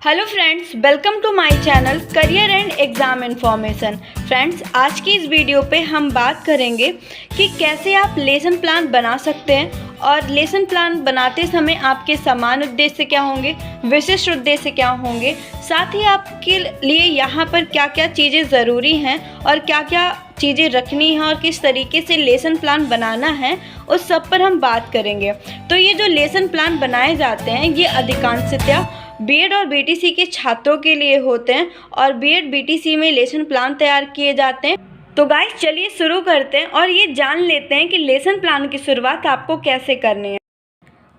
Hello friends, welcome to my channel career and exam information. Friends, आज की इस video पे हम बात करेंगे कि कैसे आप लेसन प्लान बना सकते हैं और लेसन प्लान बनाते समय आपके समान उद्देश्य क्या होंगे, विशिष्ट उद्देश्य क्या होंगे, साथ ही आपके लिए यहाँ पर क्या क्या चीज़ें ज़रूरी हैं और क्या क्या चीज़ें रखनी हैं और किस तरीके से लेसन प्लान बनाना है, उस सब पर हम बात करेंगे। तो ये जो लेसन प्लान बनाए जाते हैं ये अधिकांशतः बीएड और बीटीसी के छात्रों के लिए होते हैं और बीएड बीटीसी में लेसन प्लान तैयार किए जाते हैं। तो गाइस, चलिए शुरू करते हैं और ये जान लेते हैं कि लेसन प्लान की शुरुआत आपको कैसे करनी है।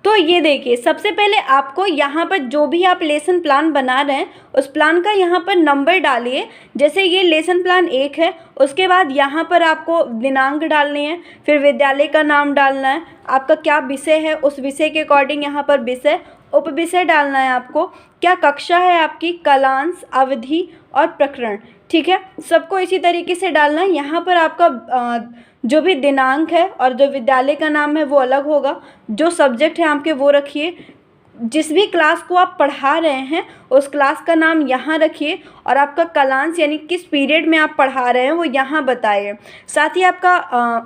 तो ये देखिए, सबसे पहले आपको यहाँ पर जो भी आप लेसन प्लान बना रहे हैं उस प्लान का यहाँ पर नंबर डालिए। जैसे ये लेसन प्लान 1 है, उसके बाद यहाँ पर आपको दिनांक डालनी है, फिर विद्यालय का नाम डालना है, आपका क्या विषय है उस विषय के अकॉर्डिंग यहाँ पर विषय, उप विषय डालना है आपको, क्या कक्षा है आपकी, कालांश, अवधि और प्रकरण। ठीक है, सबको इसी तरीके से डालना है। यहाँ पर आपका जो भी दिनांक है और जो विद्यालय का नाम है वो अलग होगा, जो सब्जेक्ट है आपके वो रखिए, जिस भी क्लास को आप पढ़ा रहे हैं उस क्लास का नाम यहाँ रखिए और आपका कालांश यानी किस पीरियड में आप पढ़ा रहे हैं वो यहाँ बताइए। साथ ही आपका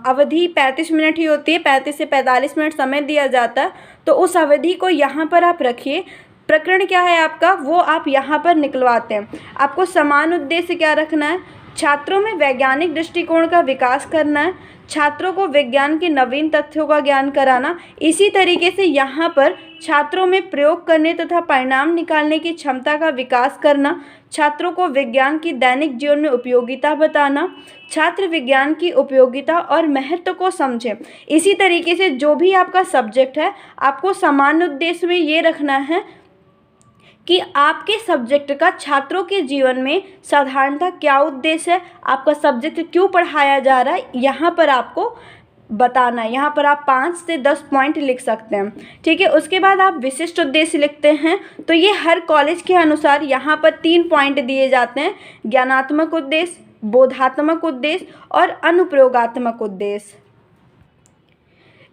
अवधि 35 मिनट ही होती है, 35 से 45 मिनट समय दिया जाता है, तो उस अवधि को यहाँ पर आप रखिए। प्रकरण क्या है आपका वो आप यहाँ पर निकलवाते हैं। आपको समान उद्देश्य क्या रखना है, छात्रों में वैज्ञानिक दृष्टिकोण का विकास करना है, छात्रों को विज्ञान के नवीन तथ्यों का ज्ञान कराना। इसी तरीके से यहाँ पर छात्रों में प्रयोग करने तथा परिणाम निकालने की क्षमता का विकास करना, छात्रों को विज्ञान की दैनिक जीवन में उपयोगिता बताना, छात्र विज्ञान की उपयोगिता और महत्व को समझें। इसी तरीके से जो भी आपका सब्जेक्ट है आपको समान उद्देश्य में ये रखना है कि आपके सब्जेक्ट का छात्रों के जीवन में साधारणतः क्या उद्देश्य है, आपका सब्जेक्ट क्यों पढ़ाया जा रहा है, यहाँ पर आपको बताना है। यहाँ पर आप 5 से 10 पॉइंट लिख सकते हैं। ठीक है, उसके बाद आप विशिष्ट उद्देश्य लिखते हैं। तो ये हर कॉलेज के अनुसार यहाँ पर 3 पॉइंट दिए जाते हैं: ज्ञानात्मक उद्देश्य, बोधात्मक उद्देश्य और अनुप्रयोगात्मक उद्देश्य।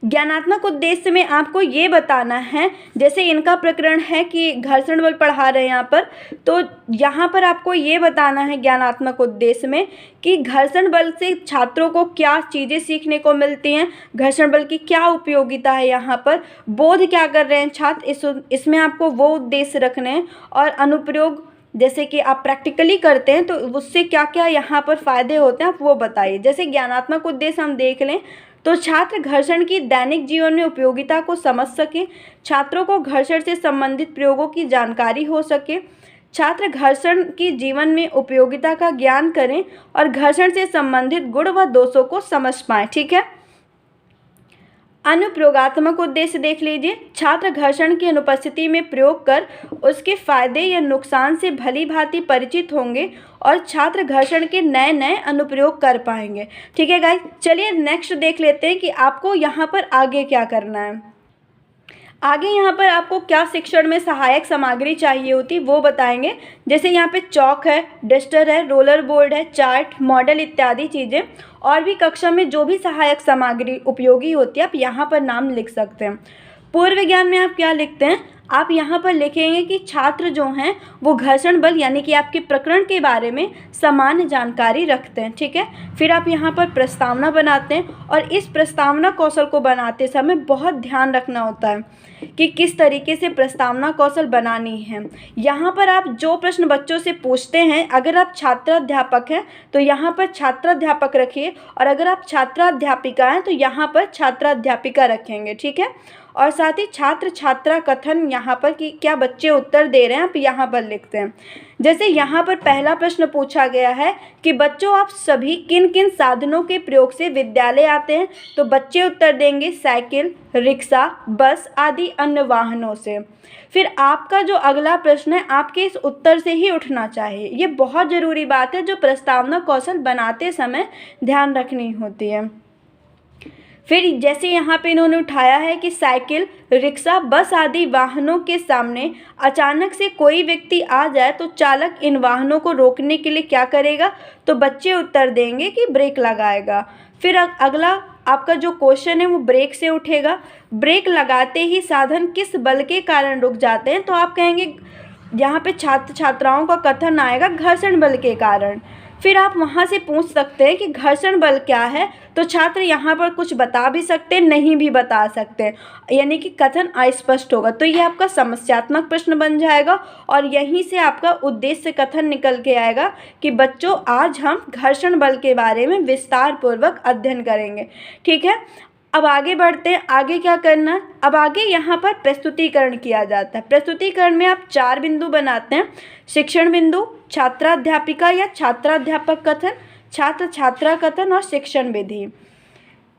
ज्ञानात्मक उद्देश्य में आपको ये बताना है, जैसे इनका प्रकरण है कि घर्षण बल पढ़ा रहे हैं यहाँ पर, तो यहाँ पर आपको ये बताना है ज्ञानात्मक उद्देश्य में कि घर्षण बल से छात्रों को क्या चीज़ें सीखने को मिलती हैं, घर्षण बल की क्या उपयोगिता है, यहाँ पर बोध क्या कर रहे हैं छात्र, इसमें आपको वो उद्देश्य रखने हैं। और अनुप्रयोग, जैसे कि आप प्रैक्टिकली करते हैं तो उससे क्या क्या यहाँ पर फ़ायदे होते हैं आप वो बताइए। जैसे ज्ञानात्मक उद्देश्य हम देख लें तो छात्र घर्षण की दैनिक जीवन में उपयोगिता को समझ सके, छात्रों को घर्षण से संबंधित प्रयोगों की जानकारी हो सके, छात्र घर्षण की जीवन में उपयोगिता का ज्ञान करें और घर्षण से संबंधित गुण व दोषों को समझ पाएँ। ठीक है, अनुप्रयोगात्मक उद्देश्य देख लीजिए। छात्र घर्षण की अनुपस्थिति में प्रयोग कर उसके फायदे या नुकसान से भली भांति परिचित होंगे और छात्र घर्षण के नए नए अनुप्रयोग कर पाएंगे। ठीक है गाइस, चलिए नेक्स्ट देख लेते हैं कि आपको यहाँ पर आगे क्या करना है। आगे यहाँ पर आपको क्या शिक्षण में सहायक सामग्री चाहिए होती वो बताएंगे। जैसे यहाँ पे चौक है, डस्टर है, रोलर बोर्ड है, चार्ट, मॉडल इत्यादि चीज़ें, और भी कक्षा में जो भी सहायक सामग्री उपयोगी होती है आप यहाँ पर नाम लिख सकते हैं। पूर्व विज्ञान में आप क्या लिखते हैं, आप यहाँ पर लिखेंगे कि छात्र जो हैं वो घर्षण बल यानी कि आपके प्रकरण के बारे में सामान्य जानकारी रखते हैं। ठीक है, फिर आप यहाँ पर प्रस्तावना बनाते हैं और इस प्रस्तावना कौशल को बनाते समय बहुत ध्यान रखना होता है कि किस तरीके से प्रस्तावना कौशल बनानी है। यहाँ पर आप जो प्रश्न बच्चों से पूछते हैं, अगर आप छात्राध्यापक हैं तो यहाँ पर छात्राध्यापक रखिए और अगर आप छात्राध्यापिका हैं तो यहाँ पर छात्राध्यापिका रखेंगे। ठीक है, और साथ ही छात्र छात्रा कथन यहाँ पर कि क्या बच्चे उत्तर दे रहे हैं आप यहाँ पर लिखते हैं। जैसे यहाँ पर पहला प्रश्न पूछा गया है कि बच्चों आप सभी किन किन साधनों के प्रयोग से विद्यालय आते हैं, तो बच्चे उत्तर देंगे साइकिल, रिक्शा, बस आदि अन्य वाहनों से। फिर आपका जो अगला प्रश्न है आपके इस उत्तर से ही उठना चाहिए। ये बहुत ज़रूरी बात है जो प्रस्तावना कौशल बनाते समय ध्यान रखनी होती है। फिर जैसे यहाँ पे इन्होंने उठाया है कि साइकिल, रिक्शा, बस आदि वाहनों के सामने अचानक से कोई व्यक्ति आ जाए तो चालक इन वाहनों को रोकने के लिए क्या करेगा, तो बच्चे उत्तर देंगे कि ब्रेक लगाएगा। फिर अगला आपका जो क्वेश्चन है वो ब्रेक से उठेगा। ब्रेक लगाते ही साधन किस बल के कारण रुक जाते हैं, तो आप कहेंगे यहाँ पे छात्र छात्राओं का कथन आएगा घर्षण बल के कारण। फिर आप वहाँ से पूछ सकते हैं कि घर्षण बल क्या है, तो छात्र यहाँ पर कुछ बता भी सकते हैं, नहीं भी बता सकते, यानी कि कथन अस्पष्ट होगा। तो ये आपका समस्यात्मक प्रश्न बन जाएगा और यहीं से आपका उद्देश्य कथन निकल के आएगा कि बच्चों आज हम घर्षण बल के बारे में विस्तार पूर्वक अध्ययन करेंगे। ठीक है, अब आगे बढ़ते हैं। आगे क्या करना है, अब आगे यहाँ पर प्रस्तुतिकरण किया जाता है। प्रस्तुतिकरण में आप 4 बिंदु बनाते हैं। शिक्षण बिंदु, छात्राध्यापिका या छात्राध्यापक कथन, छात्र छात्रा कथन और शिक्षण विधि।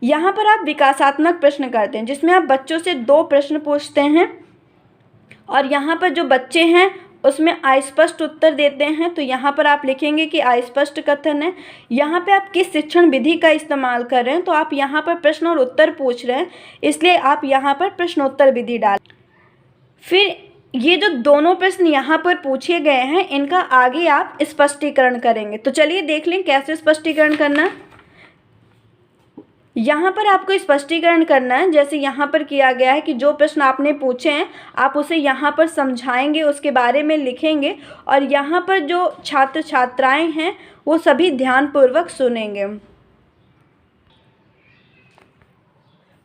यहाँ पर आप विकासात्मक प्रश्न करते हैं जिसमें आप बच्चों से 2 प्रश्न पूछते हैं और यहाँ पर जो बच्चे हैं उसमें अस्पष्ट उत्तर देते हैं। तो यहाँ पर आप लिखेंगे कि अस्पष्ट कथन है। यहाँ पे आप किस शिक्षण विधि का इस्तेमाल कर रहे हैं, तो आप यहाँ पर प्रश्न और उत्तर पूछ रहे हैं, इसलिए आप यहाँ पर प्रश्नोत्तर विधि डाल। फिर ये जो दोनों प्रश्न यहाँ पर पूछे गए हैं इनका आगे आप स्पष्टीकरण करेंगे। तो चलिए देख लें कैसे स्पष्टीकरण करना है। यहाँ पर आपको स्पष्टीकरण करना है, जैसे यहाँ पर किया गया है कि जो प्रश्न आपने पूछे हैं आप उसे यहाँ पर समझाएंगे, उसके बारे में लिखेंगे और यहाँ पर जो छात्र छात्राएं हैं वो सभी ध्यानपूर्वक सुनेंगे।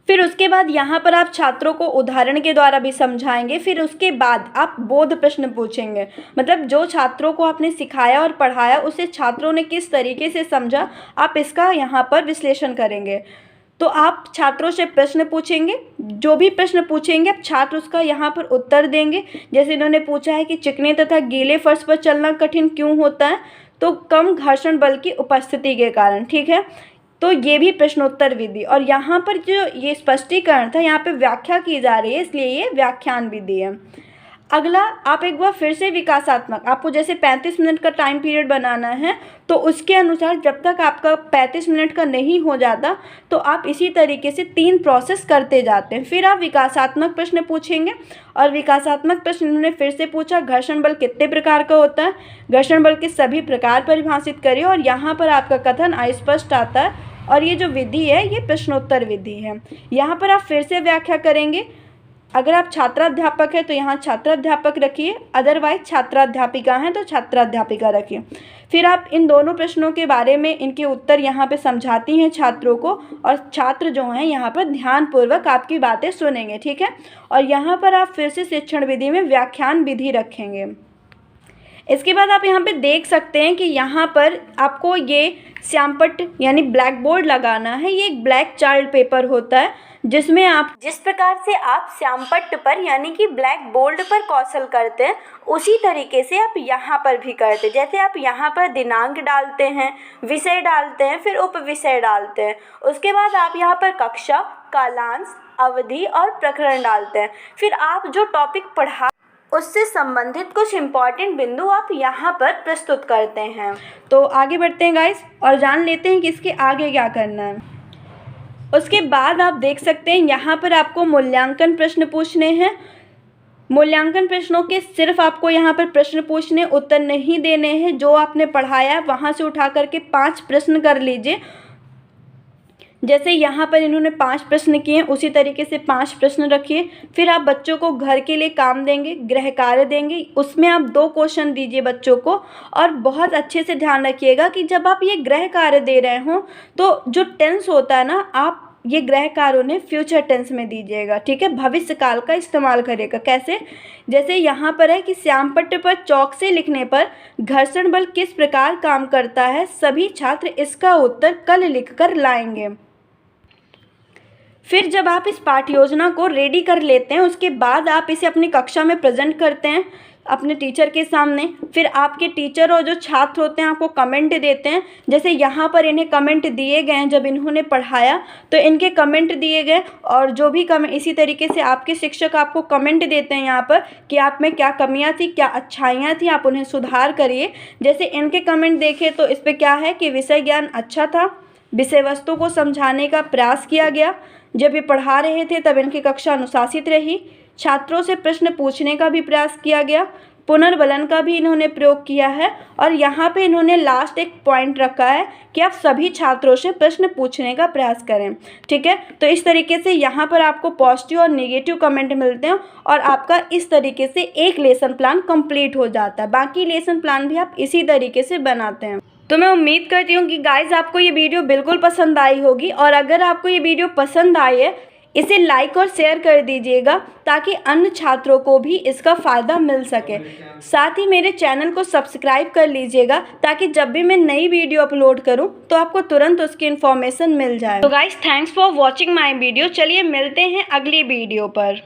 फिर उसके बाद यहाँ पर आप छात्रों को उदाहरण के द्वारा भी समझाएंगे। फिर उसके बाद आप बोध प्रश्न पूछेंगे, मतलब जो छात्रों को आपने सिखाया और पढ़ाया उसे छात्रों ने किस तरीके से समझा, आप इसका यहाँ पर विश्लेषण करेंगे। तो आप छात्रों से प्रश्न पूछेंगे, जो भी प्रश्न पूछेंगे आप छात्र उसका यहाँ पर उत्तर देंगे। जैसे इन्होंने पूछा है कि चिकने तथा गीले फर्श पर चलना कठिन क्यों होता है, तो कम घर्षण बल की उपस्थिति के कारण। ठीक है, तो ये भी प्रश्नोत्तर विधि। और यहाँ पर जो ये स्पष्टीकरण था यहाँ पे व्याख्या की जा रही है, इसलिए ये व्याख्यान विधि है। अगला आप एक बार फिर से विकासात्मक, आपको जैसे 35 मिनट का टाइम पीरियड बनाना है तो उसके अनुसार जब तक आपका 35 मिनट का नहीं हो जाता तो आप इसी तरीके से 3 प्रोसेस करते जाते हैं। फिर आप विकासात्मक प्रश्न पूछेंगे और विकासात्मक प्रश्न इन्होंने फिर से पूछा घर्षण बल कितने प्रकार का होता है, घर्षण बल के सभी प्रकार परिभाषित करिए और यहाँ पर आपका कथन अस्पष्ट आता है। और ये जो विधि है ये प्रश्नोत्तर विधि है। यहाँ पर आप फिर से व्याख्या करेंगे। अगर आप छात्राध्यापक है तो यहाँ छात्राध्यापक रखिए, अदरवाइज छात्राध्यापिका हैं तो छात्राध्यापिका रखिए। फिर आप इन दोनों प्रश्नों के बारे में इनके उत्तर यहाँ पे समझाती हैं छात्रों को और छात्र जो हैं यहाँ पर ध्यानपूर्वक आपकी बातें सुनेंगे। ठीक है, और यहाँ पर आप फिर से शिक्षण विधि में व्याख्यान विधि रखेंगे। इसके बाद आप यहाँ पे देख सकते हैं कि यहाँ पर आपको ये श्यामपट्ट यानी ब्लैक बोर्ड लगाना है। ये एक ब्लैक चार्ट पेपर होता है जिसमें आप जिस प्रकार से आप श्यामपट्ट पर यानी कि ब्लैक बोर्ड पर कौशल करते हैं उसी तरीके से आप यहाँ पर भी करते हैं। जैसे आप यहाँ पर दिनांक डालते हैं, विषय डालते हैं, फिर उपविषय डालते हैं, उसके बाद आप यहाँ पर कक्षा, कालांश, अवधि और प्रकरण डालते हैं। फिर आप जो टॉपिक पढ़ा उससे संबंधित कुछ इम्पॉर्टेंट बिंदु आप यहाँ पर प्रस्तुत करते हैं। तो आगे बढ़ते हैं गाइस और जान लेते हैं कि इसके आगे क्या करना है। उसके बाद आप देख सकते हैं यहाँ पर आपको मूल्यांकन प्रश्न पूछने हैं। मूल्यांकन प्रश्नों के सिर्फ आपको यहाँ पर प्रश्न पूछने, उत्तर नहीं देने हैं। जो आपने पढ़ाया वहाँ से उठा करके 5 प्रश्न कर लीजिए। जैसे यहाँ पर इन्होंने 5 प्रश्न किए उसी तरीके से 5 प्रश्न रखिए। फिर आप बच्चों को घर के लिए काम देंगे, गृह कार्य देंगे, उसमें आप 2 क्वेश्चन दीजिए बच्चों को। और बहुत अच्छे से ध्यान रखिएगा कि जब आप ये गृह कार्य दे रहे हों तो जो टेंस होता है ना, आप ये गृह कार्यों ने फ्यूचर टेंस में दीजिएगा। ठीक है, भविष्य काल का इस्तेमाल करिएगा। कैसे, जैसे यहाँ पर है कि श्यामपट्ट पर चौक से लिखने पर घर्षण बल किस प्रकार काम करता है, सभी छात्र इसका उत्तर कल लिखकर लाएंगे। फिर जब आप इस पाठ्य योजना को रेडी कर लेते हैं उसके बाद आप इसे अपनी कक्षा में प्रेजेंट करते हैं अपने टीचर के सामने। फिर आपके टीचर और जो छात्र होते हैं आपको कमेंट देते हैं। जैसे यहाँ पर इन्हें कमेंट दिए गए हैं, जब इन्होंने पढ़ाया तो इनके कमेंट दिए गए और जो भी कमेंट, इसी तरीके से आपके शिक्षक आपको कमेंट देते हैं यहाँ पर कि आप में क्या कमियाँ थी, क्या अच्छाइयाँ थी, आप उन्हें सुधार करिए। जैसे इनके कमेंट देखें तो इस पर क्या है कि विषय ज्ञान अच्छा था, विषय वस्तु को समझाने का प्रयास किया गया, जब ये पढ़ा रहे थे तब इनकी कक्षा अनुशासित रही, छात्रों से प्रश्न पूछने का भी प्रयास किया गया, पुनर्बलन का भी इन्होंने प्रयोग किया है और यहाँ पे इन्होंने लास्ट एक पॉइंट रखा है कि आप सभी छात्रों से प्रश्न पूछने का प्रयास करें। ठीक है, तो इस तरीके से यहाँ पर आपको पॉजिटिव और नेगेटिव कमेंट मिलते हैं और आपका इस तरीके से एक लेसन प्लान कंप्लीट हो जाता है। बाकी लेसन प्लान भी आप इसी तरीके से बनाते हैं। तो मैं उम्मीद करती हूँ कि गाइज आपको ये वीडियो बिल्कुल पसंद आई होगी और अगर आपको ये वीडियो पसंद आई है इसे लाइक और शेयर कर दीजिएगा ताकि अन्य छात्रों को भी इसका फ़ायदा मिल सके। साथ ही मेरे चैनल को सब्सक्राइब कर लीजिएगा ताकि जब भी मैं नई वीडियो अपलोड करूं तो आपको तुरंत उसकी इन्फॉर्मेशन मिल जाए। तो guys thanks for watching my video. चलिए मिलते हैं अगली वीडियो पर।